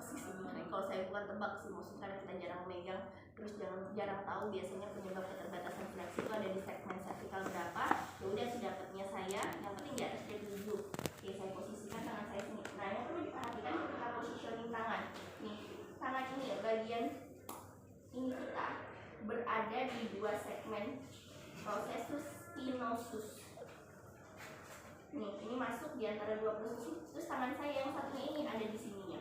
sih sebenarnya. Kalau saya bukan tebak sih, maksudnya karena kita jarang megang, terus jarang tahu biasanya penyebab keterbatasan fleksi itu ada di segmen cervical berapa. Ya udah sih dapatnya saya, yang penting di atas dari 7. Oke, saya posisikan tangan saya sini. Nah, yang perlu diperhatikan ketika positioning tangan. Nih, tangan ini ya, bagian ini kita berada di 2 segmen processus spinosus. Nih, ini masuk di antara 2 posisi. Terus tangan saya yang satunya ini ada di sininya.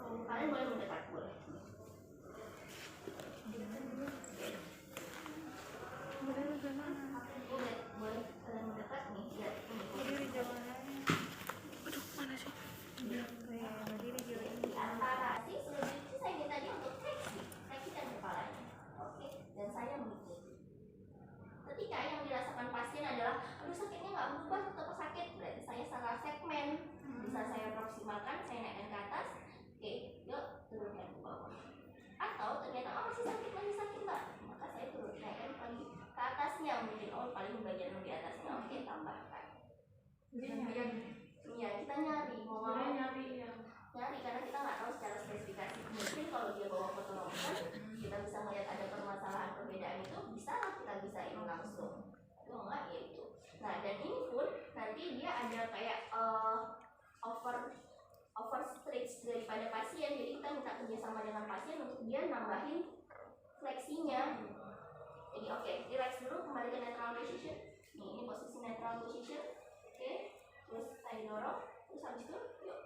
Kalian boleh mendekat, boleh. Boleh kalian mendekat nih, lihat ini. Aduh, mana sih? Di antara sih selanjutnya saya minta dia untuk fleksikan kepalanya. Oke, dan saya mengikuti. Ketika yang dirasakan pasien adalah, aduh sakitnya nggak berubah, tetap sakit, berarti saya salah segmen. Bisa saya maksimalkan, saya naikkan ke atas. Oke, yuk turunkan ke bawah. Atau ternyata masih sakit mbak, maka saya turun naikkan lagi ke atasnya, mungkin paling bagian lebih atasnya. Oke, tambahkan. Iya, kita nyari, nyari karena kita nggak tahu secara spesifikasi. Mungkin kalau dia bawa fotometer, kita bisa melihat ada permasalahan perbedaan itu, bisa lah kita bisa ini langsung. Kalau enggak ya itu. Nah, dan ini pun nanti dia ada kayak overstretch daripada pasien, jadi kita minta kerjasama dengan pasien untuk dia nambahin fleksinya. Jadi oke, relax dulu, kembali ke neutral position. Nih, ini posisi neutral position. Oke, terus saya dorong, terus habis itu yuk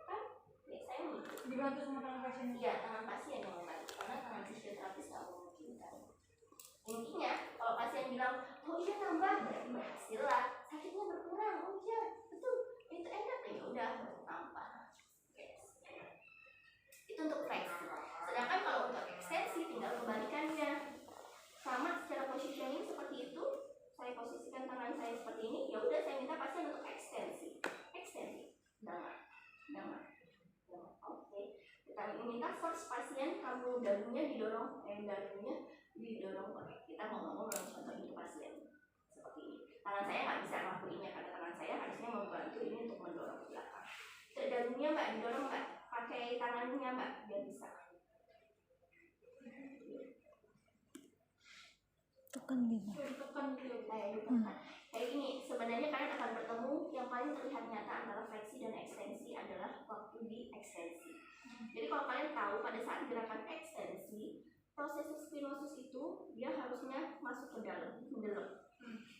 kan, oke, saya mengikut. Dibantu sama tangan pasien? Iya, tangan pasien yang membantu, karena tangan fisioterapis nggak memungkinkan. Intinya, kalau pasien bilang, oh iya nambah, berarti berhasil lah, sakitnya berkurang. Oh iya, betul, itu enak ya udah tambah. Oke, itu untuk fleksi. Sedangkan kalau untuk ekstensi tinggal kebalikannya. Sama secara positioning seperti itu, saya posisikan tangan saya seperti ini, ya udah saya minta pasien untuk ekstensi. Jangan. Oke. Kita minta first pasien kamu dagunya didorong, kita mau ngomong contoh itu pasien seperti ini. Tangan saya nggak bisa ngelakuinnya karena tangan saya harusnya membantu ini untuk mendorong ke belakang. Dagunya mbak didorong mbak, pakai tangannya mbak biar bisa. Tekan gitu. Kayak gini, sebenarnya kalian akan bertemu yang paling terlihat nyata antara fleksi dan ekstensi adalah waktu di ekstensi. Jadi kalau kalian tahu pada saat gerakan ekstensi, proses spinosus itu dia harusnya masuk ke dalam, mendalam.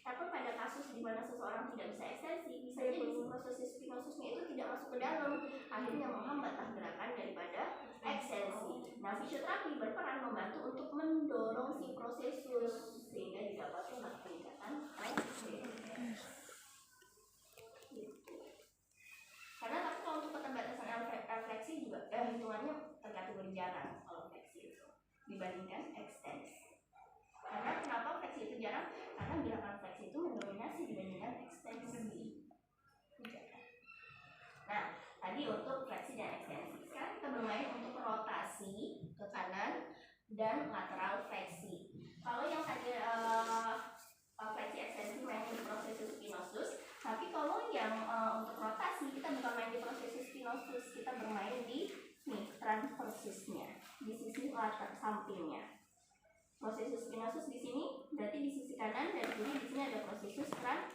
Tapi pada kasus di mana seseorang tidak bisa ekstensi, bisa jadi proses spinosusnya itu tidak masuk ke dalam, akhirnya menghambat gerakan daripada ekstensi. Nah, fisioterapi berperan membantu untuk mendorong si prosesus sehingga didapatkan peningkatan ekstensi. Gitu. Karena tapi kalau untuk keterbatasan fleksi juga hitungannya terkategori jarang kalau fleksi itu dibandingkan ekstensi. Karena kenapa fleksi itu jarang? Karena gerakan fleksi itu mendominasi dibandingkan ekstensi. Nah, tadi untuk fleksi dan ekstensi. Sekarang kita bermain untuk rotasi ke kanan dan lateral fleksi. Kalau yang tadi fleksi ekstensi main di prosesus spinosus, tapi kalau yang untuk rotasi kita bukan main di prosesus spinosus, kita bermain di transversusnya, di sisi latar sampingnya. Prosesus spinosus di sini berarti di sisi kanan dan di sini ada prosesus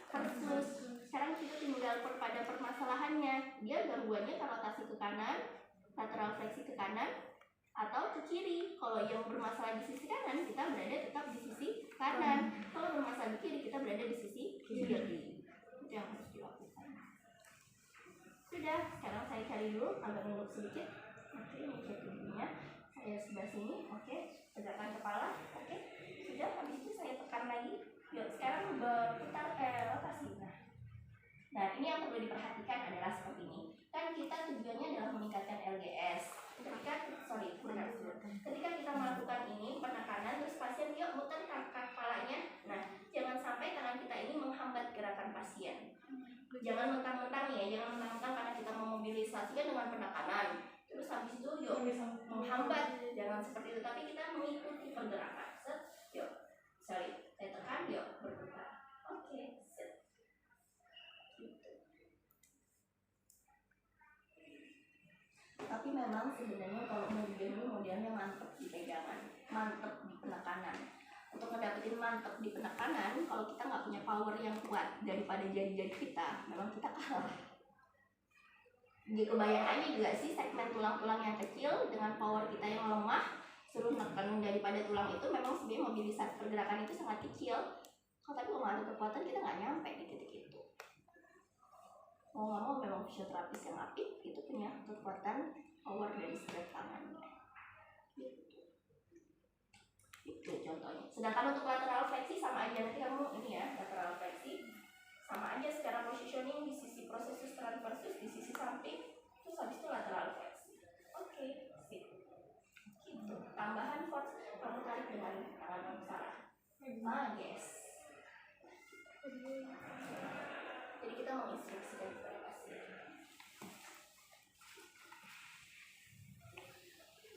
transversus. Sekarang kita tinggal pada permasalahannya, dia gangguannya rotasi ke kanan, lateral fleksi ke kanan, atau ke kiri. Kalau yang bermasalah di sisi kanan, kita berada tetap di sisi kanan. Kalau bermasalah di kiri, kita berada di sisi kiri. Itu yang harus dilakukan. Sudah, sekarang saya cari dulu, agak ngeluk sedikit. Oke, ini cek tubuhnya. Saya sebelah sini, oke. Tegakkan kepala, oke. Sudah, habis itu saya tekan lagi. Yuk, sekarang berputar rotasi. Nah, ini yang perlu diperhatikan adalah seperti ini. Kan kita tujuannya adalah meningkatkan LGS. Ketika kita melakukan ini penekanan, terus pasien yuk muter kepalanya. Nah, jangan sampai tangan kita ini menghambat gerakan pasien. Jangan mentang-mentang karena kita memobilisasikan dengan penekanan. Terus habis itu yuk menghambat, jangan seperti itu. Tapi kita mengikuti pergerakan. Yuk, saya tekan, yuk berputar. Oke, set. Tapi tapi memang sebenarnya kalau meridian ini modelnya mantep di pegangan, mantep di penekanan. Untuk ngedapetin mantep di penekanan, kalau kita nggak punya power yang kuat daripada jari-jari kita, memang kita kalah. Jadi kebayang aja juga sih segmen tulang-tulang yang kecil dengan power kita yang lemah, suruh neken daripada tulang itu, memang sebenarnya mobilisasi pergerakan itu sangat kecil. Tapi kalau nggak ada kekuatan kita nggak nyampe di titik itu. Mau nggak mau memang fisioterapis yang apik itu punya kekuatan power dari setiap tangannya. Itu contohnya. Sedangkan untuk lateral fleksi sama aja, nanti kamu ini ya, lateral fleksi sama aja secara positioning di sisi prosesus transversus di sisi samping, terus habis itu lateral fleksi. Oke, sip. Gitu. Tambahan force kamu tarik dengan tangan kamu salah. Yes. Jadi kita menginstruksikan kepada pasien.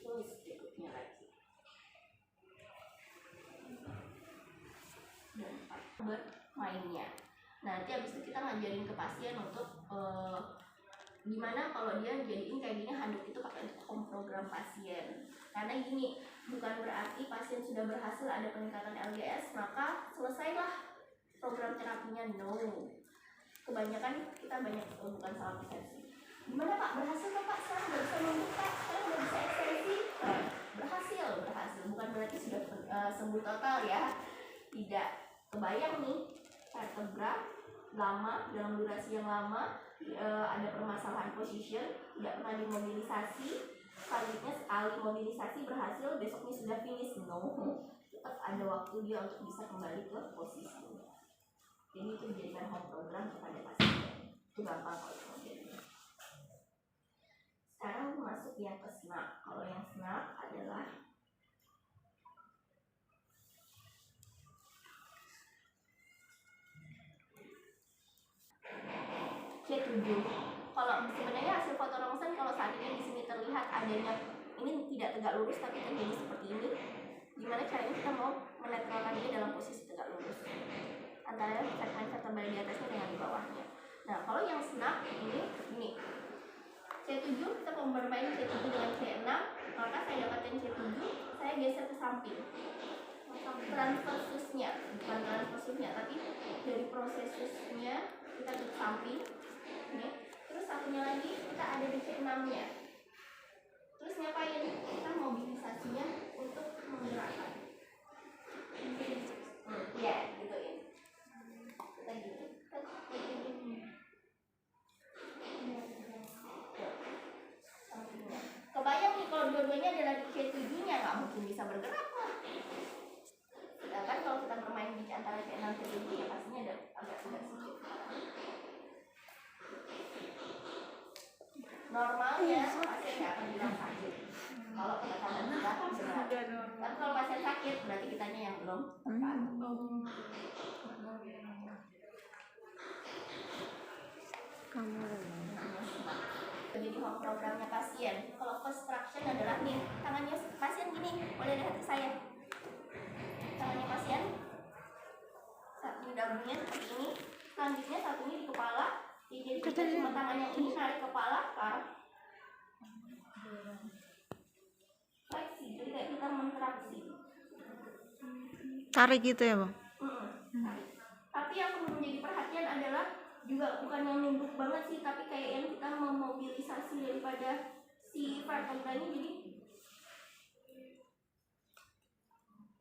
Terus berikutnya lagi. Dan bermainnya. Nanti habis itu kita ngajarin ke pasien untuk gimana kalau dia jadiin kayak gini handuk itu pakai untuk home program pasien. Karena gini, bukan berarti pasien sudah berhasil ada peningkatan LGS maka selesailah program terapinya, no. Kebanyakan kita banyak bukan salah persepsi. Gimana Pak, berhasil kok Pak, sekarang udah bisa nunduk Pak, sekarang udah bisa ekstensi? Berhasil, bukan berarti sudah sembuh total ya. Tidak, kebayang nih vertebra lama, dalam durasi yang lama ada permasalahan position, tidak pernah dimobilisasi, selanjutnya sekali mobilisasi berhasil, besoknya sudah finish, no. Tetap ada waktu dia untuk bisa kembali ke posisinya. Jadi itu dijadikan home program kepada pasien. Itu gampang kalau kemudian. Sekarang masuk yang ke snap. Kalau yang snap adalah C7. Kalau sebenarnya hasil foto rongsen kalau saat ini di sini terlihat adanya ini tidak tegak lurus tapi terjadi seperti ini. Gimana caranya kita mau menetralkan dia dalam posisi tegak lurus antara segmen vertebral di atasnya dengan di bawahnya. Nah, kalau yang snap ini C7, kita mau bermain C7 dengan C6, maka saya dapatkan C7, saya geser ke samping. Transversusnya, bukan transversusnya, tapi dari prosesusnya kita ke samping. Ini. Terus satunya lagi kita ada di C6-nya. Terus ngapain? Kita mobilisasinya untuk menggerakkan. Ya, gitu ya. Kita gitu. Kebayang nih kalau dua-duanya adalah di C7-nya, nggak mungkin bisa bergerak lah. Sedangkan kalau kita bermain di antara C6 dan C7 ya pastinya ada agak sedikit. Normalnya pasien nggak akan bilang sakit. Kalau penekanan kita berat. Tapi kalau pasien sakit berarti kitanya yang belum tepat. Jadi home programnya pasien. Kalau first traction adalah nih, tangannya pasien gini, boleh lihat ke saya. Tangannya pasien satu digabungin seperti ini. Selanjutnya satunya di kepala. Jadi kita cuma tangan yang ini narik kepala ke arah fleksi. Jadi kayak kita mentraksi. Tarik gitu ya Bang? Tarik. Tapi yang perlu menjadi perhatian adalah juga bukan yang nunduk banget sih, tapi kayak yang kita memobilisasi daripada si vertebranya, jadi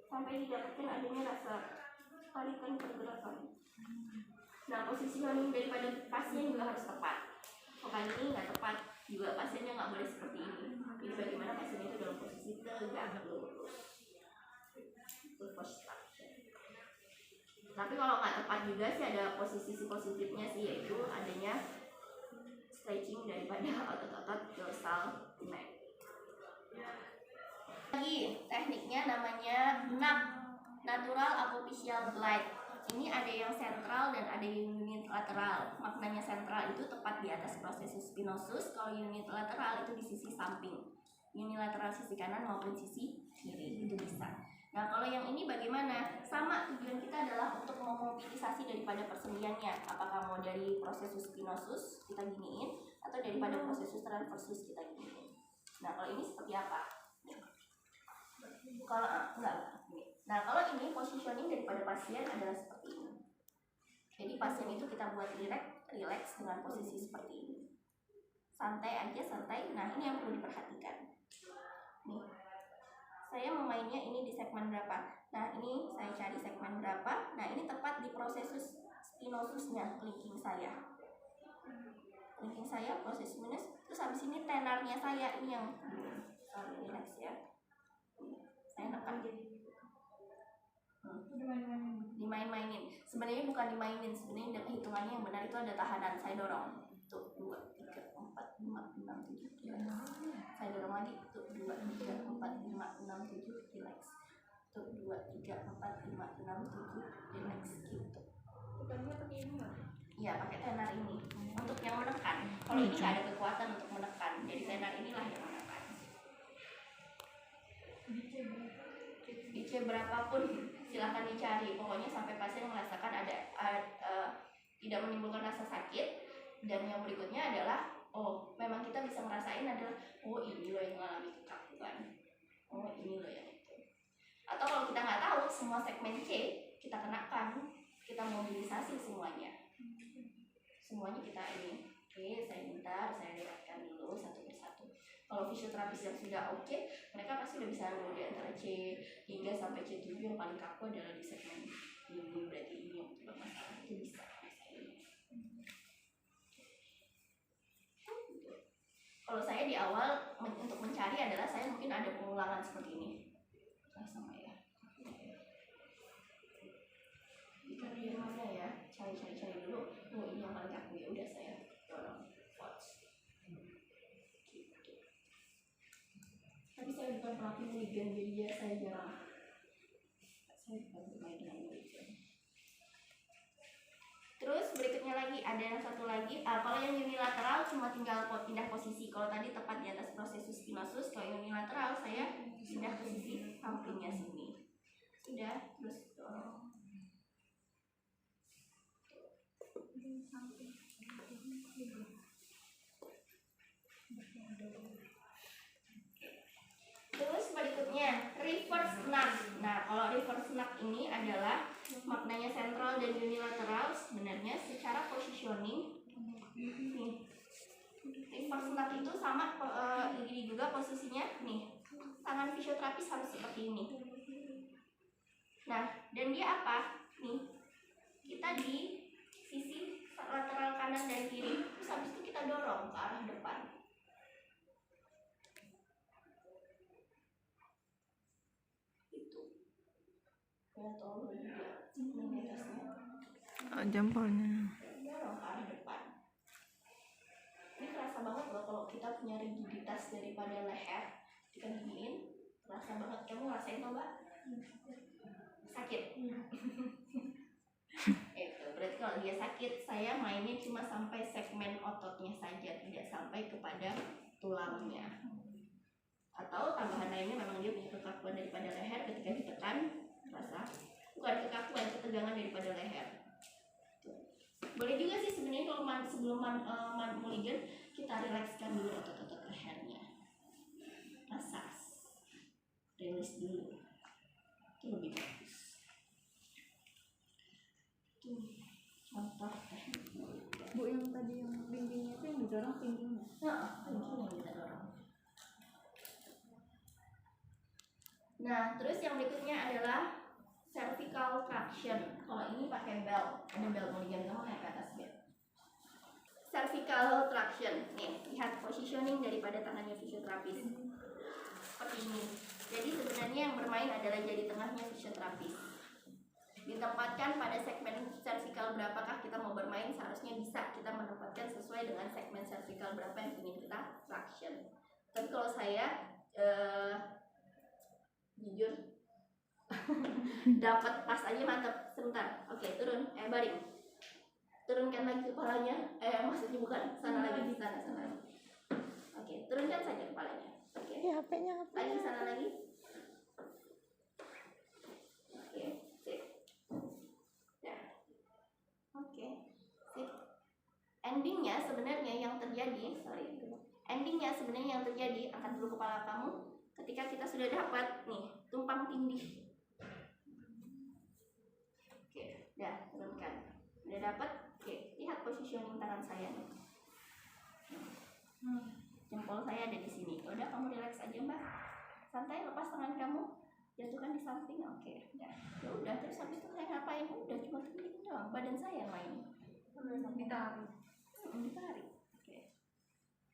sampai didapatkan adanya rasa tarikan pergerakan. Nah, positioning daripada pasien juga harus tepat. Kalau ini nggak tepat, juga pasiennya nggak boleh seperti ini. Jadi bagaimana pasien itu dalam posisi tegak lurus. Itu first traction. Tapi kalau nggak tepat juga sih ada posisi positifnya sih, yaitu adanya stretching daripada otot-otot dorsal neck. Lagi tekniknya namanya NAP, Natural Apophyseal Glide. Ini ada yang sentral dan ada yang unilateral. Maknanya sentral itu tepat di atas prosesus spinosus, kalau unilateral itu di sisi samping. Unilateral sisi kanan maupun sisi kiri itu bisa. Nah, kalau yang ini bagaimana? Sama, tujuan kita adalah untuk memobilisasi daripada persendiannya. Apakah mau dari prosesus spinosus kita giniin atau daripada prosesus transversus kita giniin. Nah kalau ini seperti apa? Kalau enggak. Nah kalau ini positioning daripada pasien adalah seperti ini. Jadi pasien itu kita buat relax dengan posisi seperti ini. Santai aja, santai. Nah ini yang perlu diperhatikan. Nih, saya memainnya ini di segmen berapa? Nah ini saya cari segmen berapa. Nah ini tepat di prosesus spinosusnya, clicking saya. Clicking saya, proses minus. Terus habis ini tenarnya saya ini yang relax ya. Saya tekan dimain-mainin. Sebenarnya bukan dimainin, sebenarnya hitungannya yang benar itu ada tahanan. Saya dorong. Tuh 2, 3, 4, 5, 6, 7 relax. Saya dorong lagi. Tuh 2, 3, 4, 5, 6, 7 relax. Tuh 2, 3, 4, 5, 6, 7 relax gitu. Bukannya pakai ini nggak? Iya, pakai tenar ini untuk yang menekan. Kalau ini nggak ada kekuatan untuk menekan, jadi tenar inilah yang menekan. IC berapapun silahkan dicari, pokoknya sampai pasien merasakan ada tidak menimbulkan rasa sakit. Dan yang berikutnya adalah memang kita bisa ngerasain adalah ini loh yang mengalami kekakuan, ini loh yang itu. Atau kalau kita nggak tahu semua segmen C kita kenakan, kita mobilisasi semuanya kita ini. Oke, saya lihatkan dulu satu persatu. Kalau fisioterapis yang sudah oke, mereka pasti udah bisa nemu di antara C3 sampai C7 yang paling kaku adalah di segmen ini, berarti ini yang bermasalah, itu bisa. Kalau saya di awal untuk mencari adalah saya mungkin ada pengulangan seperti ini. Sama ya. Di mana ya? Cari dulu. Ini yang paling kaku ya. Udah saya dorong. Gitu. Tapi saya bukan pelatih mulligan, jadi ya saya jarang. Saya bukan bermain dengan mulligan. Terus berikutnya lagi ada yang satu lagi. Kalau yang unilateral cuma tinggal pindah posisi. Kalau tadi tepat di atas prosesus spinosus, kalau yang unilateral saya pindah posisi sampingnya sini. Sudah, terus dorong. Terus berikutnya reverse snap. Nah kalau reverse snap ini adalah maknanya sentral dan unilateral. Sebenarnya secara positioning nih, reverse snap itu sama ini juga posisinya nih. Tangan fisioterapis harus seperti ini. Nah dan dia apa? Nih kita di sisi lateral kanan dan kiri. Terus habis itu kita dorong ke arah depan. Jempolnya dorong ke arah depan. Ini kerasa banget loh kalau kita punya rigiditas daripada leher. Kita giniin, kerasa banget. Kamu ngerasain tau mbak? Sakit. Itu berarti kalau dia sakit, saya mainnya cuma sampai segmen ototnya saja, tidak sampai kepada tulangnya. Atau tambahan lainnya memang dia punya kekakuan daripada leher, ketika ditekan rasa bukan kekakuan, ketegangan daripada leher. Boleh juga sih sebenarnya kalau sebelum mulligan kita relakskan dulu otot-otot lehernya, massage, release dulu, itu lebih bagus. Tuh contoh teknik Bu, yang tadi yang pinggirnya itu yang didorong pinggirnya. pinggirnya yang kita dorong. Nah terus yang berikutnya adalah cervical traction. Kalau ini pakai belt, ada belt mulligan, kamu naik ke atas belt. Cervical traction, nih lihat positioning daripada tangannya fisioterapis seperti ini. Jadi sebenarnya yang bermain adalah jari tengahnya fisioterapis. Ditempatkan pada segmen cervical berapakah kita mau bermain, seharusnya bisa kita menempatkan sesuai dengan segmen cervical berapa yang ingin kita traction. Tapi kalau saya jujur dapat pas aja, mantap. Sebentar, oke turun, baring, turunkan lagi kepalanya, maksudnya bukan sana lagi, di sana lagi. Oke, turunkan saja kepalanya. Oke, HP-nya lagi sana lagi. Oke, sip. Ya, oke, sip. Endingnya sebenarnya yang terjadi, sorry, Endingnya sebenarnya yang terjadi, angkat dulu kepala kamu ketika kita sudah dapat nih tumpang tindih. Oke, udah turunkan. Udah dapat. Oke, lihat positioning tangan saya nih. Jempol saya ada di sini. Udah, kamu relax aja mbak, santai, lepas tangan kamu, jatuhkan di samping. Oke, udah. Ya udah, terus habis itu saya ngapain? Udah, cuma gini doang, badan saya yang main. Ditarik. Ditarik. Oke,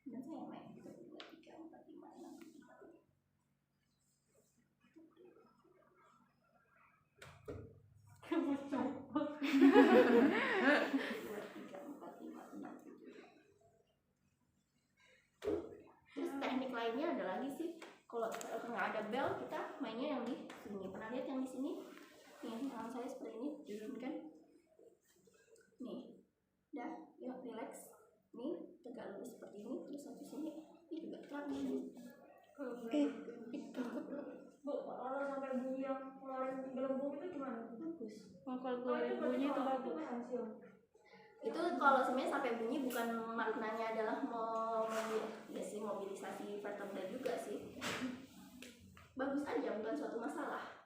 dan saya yang main. 1, 2, 3, 4, 5, 6, 7. Kamu coba. 2, 3, 4, 5, 6, 7. Terus teknik lainnya ada lagi sih. Kalau nggak ada bel, kita mainnya yang di sini. Pernah lihat yang di sini? Nih, tangan saya seperti ini, turunkan. Nih, udah, yuk relax. Nih, tegak lurus seperti ini. Terus habis ini juga traction. Bu, kalau sampai bunyi yang ngeluarin gelembung itu gimana? Bagus. Kalau keluarin bunyi itu bagus. Itu kalau sebenarnya sampai bunyi bukan maknanya adalah mobilisasi vertebra juga sih. Bagus aja, bukan suatu masalah.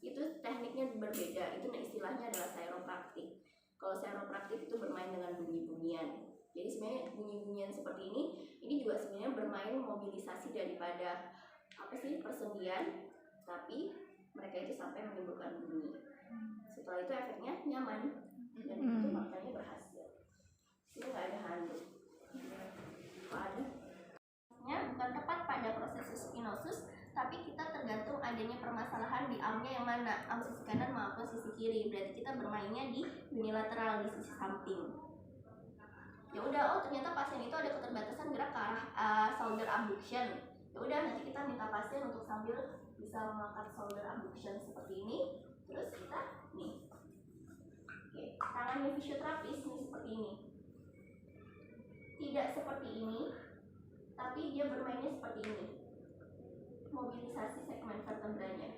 Itu tekniknya berbeda. Itu istilahnya adalah chiropraktik. Kalau chiropraktik itu bermain dengan bunyi-bunyian. Jadi sebenarnya bunyi-bunyian seperti ini juga sebenarnya bermain mobilisasi daripada persendian, tapi mereka itu sampai menimbulkan bunyi. Setelah itu efeknya nyaman dan itu makanya berhasil. Ini nggak ada handuk. Ada. Bukan tepat pada proses spinosus, tapi kita tergantung adanya permasalahan di armnya yang mana, arm sisi kanan maupun sisi kiri. Berarti kita bermainnya di unilateral, di sisi samping. Ya udah, ternyata pasien itu ada keterbatasan gerak ke arah shoulder abduction. Ya udah, nanti kita minta pasien untuk sambil bisa mengangkat shoulder abduction seperti ini. Terus kita nih, oke, tangannya fisioterapis nih seperti ini. Tidak seperti ini, tapi dia bermainnya seperti ini. Mobilisasi segmen vertebranya.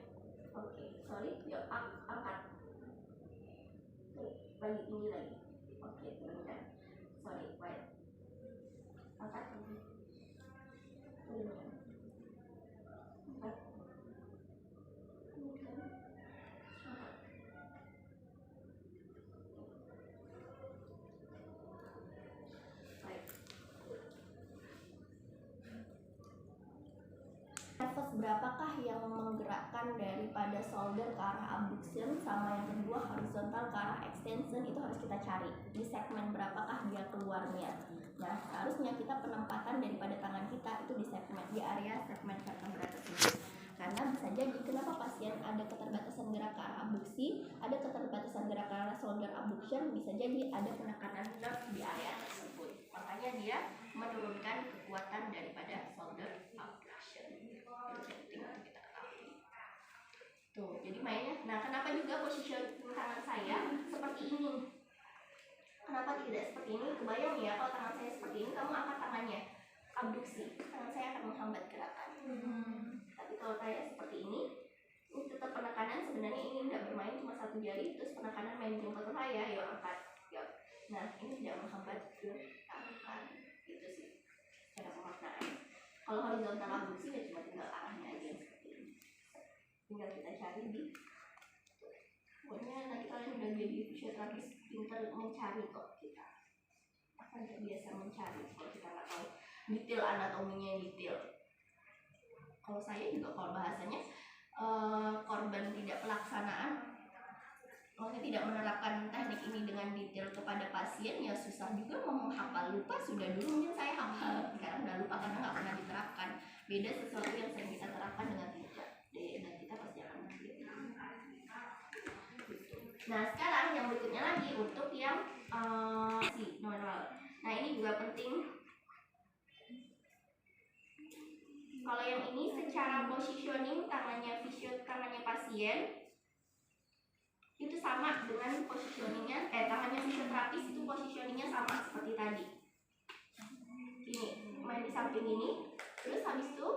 Oke, sorry, yuk angkat. Lagi tinggi lagi. Oke, turunkan. Sorry, wait. Angkat lagi. Turunkan. Angkat. Turunkan. Angkat. Baik. Nafas berapakah yang menggerakkan daripada shoulder ke arah abduction sama yang kedua horizontal ke arah extension, itu harus kita cari di segmen berapakah dia keluarnya. Nah, harusnya kita penempatan daripada tangan kita itu di area segmen vertebra tersebut. Karena bisa jadi kenapa pasien ada keterbatasan gerak ke arah abduksi, ada keterbatasan gerak ke arah shoulder abduction, bisa jadi ada penekanan nerve di area tersebut. Makanya dia menurunkan kekuatan daripada shoulder abduction. Tuh, jadi mainnya. Nah, kenapa juga posisi tangan saya seperti ini? Kenapa tidak seperti ini? Kebayang ya, kalau tangan saya seperti ini, kamu angkat tangannya, abduksi, tangan saya akan menghambat gerakan. Tapi kalau saya seperti ini tetap penekanan sebenarnya ini tidak bermain cuma satu jari, terus penekanan main jempol saya, ya angkat, ya. Nah, ini tidak menghambat gerakan, gitu sih cara pemaknaan. Kalau horizontal abduksi ya cuma tinggal arahnya aja seperti ini. Tinggal kita cari di. Pokoknya nanti kalian udah jadi fisioterapis pintar mencari kok kita. Akan terbiasa mencari kalau kita nggak tahu detail anatominya detail. Kalau saya juga kalau bahasanya korban tidak pelaksanaan, maksudnya tidak menerapkan teknik ini dengan detail kepada pasien, ya susah juga mau menghafal. Lupa sudah dulu mungkin saya hafal, sekarang udah lupa karena nggak pernah diterapkan. Beda sesuatu yang saya bisa terapkan dengan tidak, dan kita pasti akan mengerti. Nah, sekarang yang berikutnya lagi untuk yang normal. Nah, ini juga penting. Kalau yang ini secara positioning tangannya pasien itu sama dengan positioningnya, tangannya fisioterapis itu positioningnya sama seperti tadi. Ini main di samping ini, terus habis itu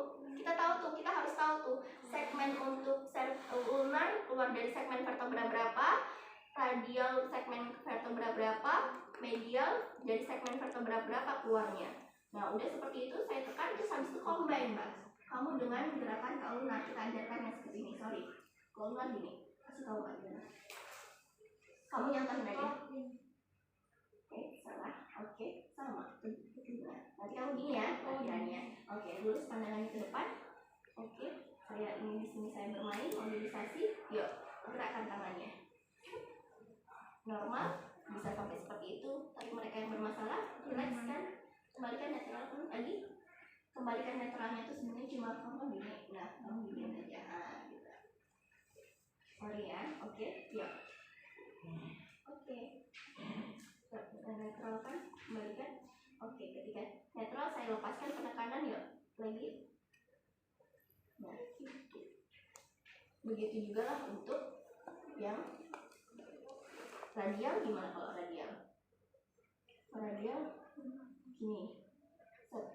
kita harus tahu tuh segmen untuk ulnar keluar dari segmen vertebra berapa, radial segmen vertebra berapa, medial dari segmen vertebra berapa keluarnya. Nah, udah seperti itu saya tekan, terus habis itu combine, Mbak. Kamu dengan gerakan ulnar, kita ajarkan yang seperti ini. Sorry, ulnar gini. Kasih tahu Mbak gimana. Kamu nyatakan aja. Oke, salah. Oke, sama. Nanti kamu gini ya, latihannya. Oke, lurus pandangannya ke depan. Oke, saya ini di sini saya bermain mobilisasi. Yuk, gerakkan tangannya. Normal, bisa sampai seperti itu. Tapi mereka yang bermasalah, relax kan. Kembalikan netral kan lagi. Kembalikan netralnya itu sebenarnya cuma kamu gini. Nah, kamu gini aja. Nah, gitu. Sorry ya. Oke, yuk. Oke. Netral kan, kembalikan. Oke, ketika netral saya lepaskan penekanan yuk. Lagi. Nah, gitu. Begitu juga lah untuk yang radial. Gimana kalau radial? Radial gini. Set.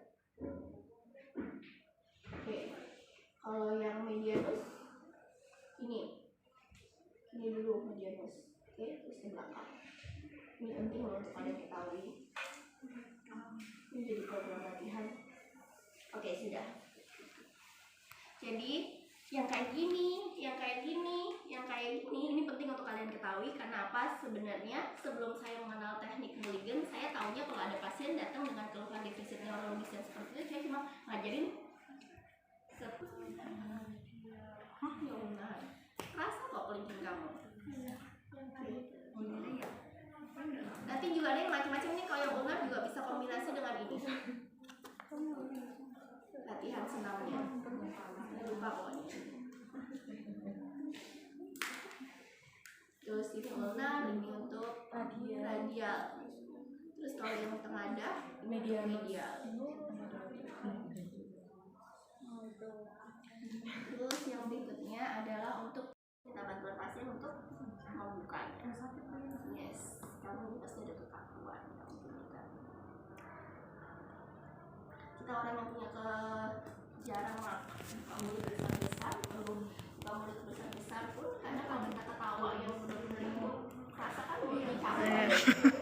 Oke. Kalau yang medianus ini dulu medianus. Oke, terus ke belakang. Ini penting loh untuk kalian ketahui. Ini jadi program latihan. Oke, sudah. Jadi yang kayak gini, ini penting untuk kalian ketahui. Karena apa? Sebenarnya sebelum saya mengenal teknik Mulligan, saya taunya kalau ada pasien datang dengan keluhan defisit neurologis yang seperti itu, saya cuma ngajarin ya udah. Rasa kok kelingking kamu. Nanti juga ada yang macam-macam nih, kalau yang ulnar juga bisa kombinasi dengan ini. Latihan senamnya. Lupa pokoknya. Terus ini ulnar, ini untuk radial. Terus kalau yang tengadah, medial. Terus yang berikutnya adalah untuk kita bantuan pasien untuk membukanya. Yes, kamu ini pasti ada kekakuan. Kita orang yang punya jarang buka mulut besar-besar, buka mulut besar-besar pun kadang kalau kita ketawa yang benar-benar itu rasakan mulut capek.